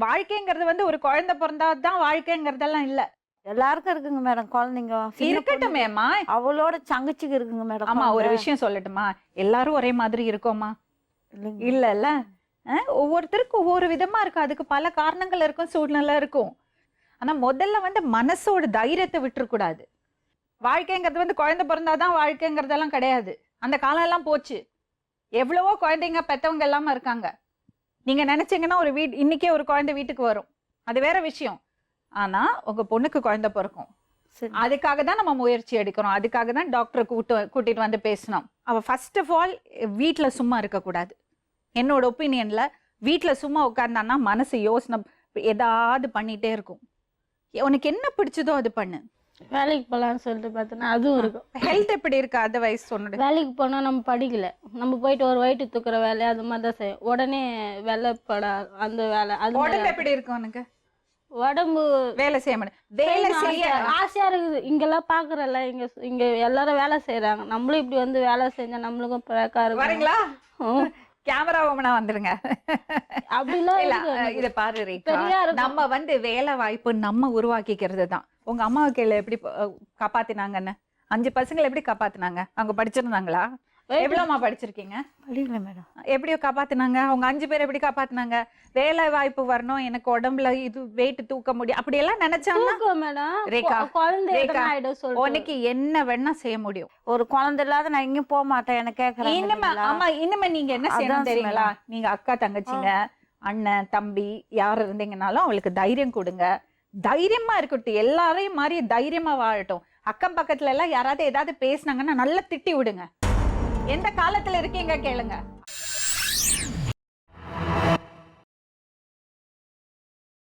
வாழ்க்கைங்கிறது வந்து ஒரு குழந்தை பிறந்தாதான் வாழ்க்கைங்கிறதெல்லாம் இல்ல. எல்லாருக்கும் இருக்குங்க மேடம் குழந்தைங்க. இருக்கட்டுமேம்மா. அவளோட தங்கச்சிக்கு இருக்குங்க மேடம். ஆமா, ஒரு விஷயம் சொல்லட்டுமா? எல்லாரும் ஒரே மாதிரி இருக்கோமா? இல்லல்ல. ஒவ்வொருத்தருக்கும் ஒவ்வொரு விதமா இருக்கு. அதுக்கு பல காரணங்கள் இருக்கும், சூழ்நிலை இருக்கும். ஆனா முதல்ல வந்து மனசோட தைரியத்தை விட்டுறக்கூடாது. வாழ்க்கைங்கிறது வந்து குழந்தை பிறந்தாதான் வாழ்க்கைங்கிறதெல்லாம் கிடையாது. அந்த காலம் எல்லாம் போச்சு. எவ்வளவோ குழந்தைங்க பெத்தவங்க எல்லாம இருக்காங்க. நீங்க நினைச்சீங்கன்னா ஒரு இன்னைக்கே ஒரு குழந்தை வீட்டுக்கு வரும், அது வேற விஷயம். ஆனா உங்க பொண்ணுக்கு குழந்தை பிறக்கும். அதுக்காக தான் நம்ம முயற்சி எடுக்கிறோம். அதுக்காக தான் டாக்டரை கூட்டிட்டு வந்து பேசணும். அவ ஃபர்ஸ்ட் ஆஃப் ஆல் வீட்டுல சும்மா இருக்கக்கூடாது. என்னோட ஒப்பீனியன்ல வீட்டுல சும்மா உட்கார்ந்தான்னா மனசு யோசனை ஏதாவது பண்ணிட்டே இருக்கும். உனக்கு என்ன பிடிச்சதோ அது பண்ணு. வேலைக்கு போகலான்னு சொல்லிட்டு பார்த்தோன்னா அதுவும் இருக்கும். ஹெல்த் எப்படி இருக்கு அதர்வைஸ் சொன்னது? வேலைக்கு போனால் நம்ம படிக்கல, நம்ம போயிட்டு ஒரு வயிற்று தூக்குற வேலை அது மாதிரி தான் செய்யும். உடனே வெள்ளைப்பட அந்த வேலை அது உடம்பு எப்படி இருக்கு உனக்கு? உடம்பு வேலை செய்ய மாட்டேன். வேலை செய்ய ஆசையா இருக்குது. இங்கெல்லாம் பாக்குறல, இங்க எல்லாரும் வேலை செய்யறாங்க. நம்மளும் இப்படி வந்து வேலை செஞ்சா நம்மளுக்கும் பிரகாரம் வரீங்களா? கேமரா ஓமனா வந்துருங்க. அப்படிலாம் இல்ல, இத பாரு ரேகா, நம்ம வந்து வேலை வாய்ப்பு நம்ம உருவாக்கிக்கிறது தான். உங்க அம்மா கேள்வி எப்படி காப்பாத்தினாங்கன்னு? 5 பசங்களை எப்படி காப்பாத்தினாங்க? அவங்க படிச்சிருந்தாங்களா? எவ்வளவுமா படிச்சிருக்கீங்க? படிக்கல மேடம். எப்படி காப்பாத்தினாங்க? அவங்க 5 பேர் எப்படி காப்பாத்தினாங்க? வேலை வாய்ப்பு வரணும், எனக்கு உடம்புல இது வெயிட் தூக்க முடியும் அப்படி எல்லாம் நினைச்சாங்க மேடம். ரேகா, உனக்கு என்ன வேணா செய்ய முடியும். ஒரு குழந்தை இல்லாத நான் எங்கேயும் போக மாட்டேன். எனக்கு கேக்குறேன். இனிமே ஆமா, இனிமே நீங்க என்ன செய்யணும் தெரியுங்களா? நீங்க அக்கா தங்கச்சிங்க அண்ணன் தம்பி யார் இருந்தீங்கன்னாலும் அவளுக்கு தைரியம் கொடுங்க. தைரியமா இருக்கட்டும், எல்லாரையும் மாதிரி தைரியமா வாழட்டும். அக்கம் பக்கத்துல எல்லாம் யாராவது ஏதாவது பேசினாங்கன்னா நல்லா திட்டி விடுங்க. எந்த காலத்துல இருக்கீங்க கேளுங்க.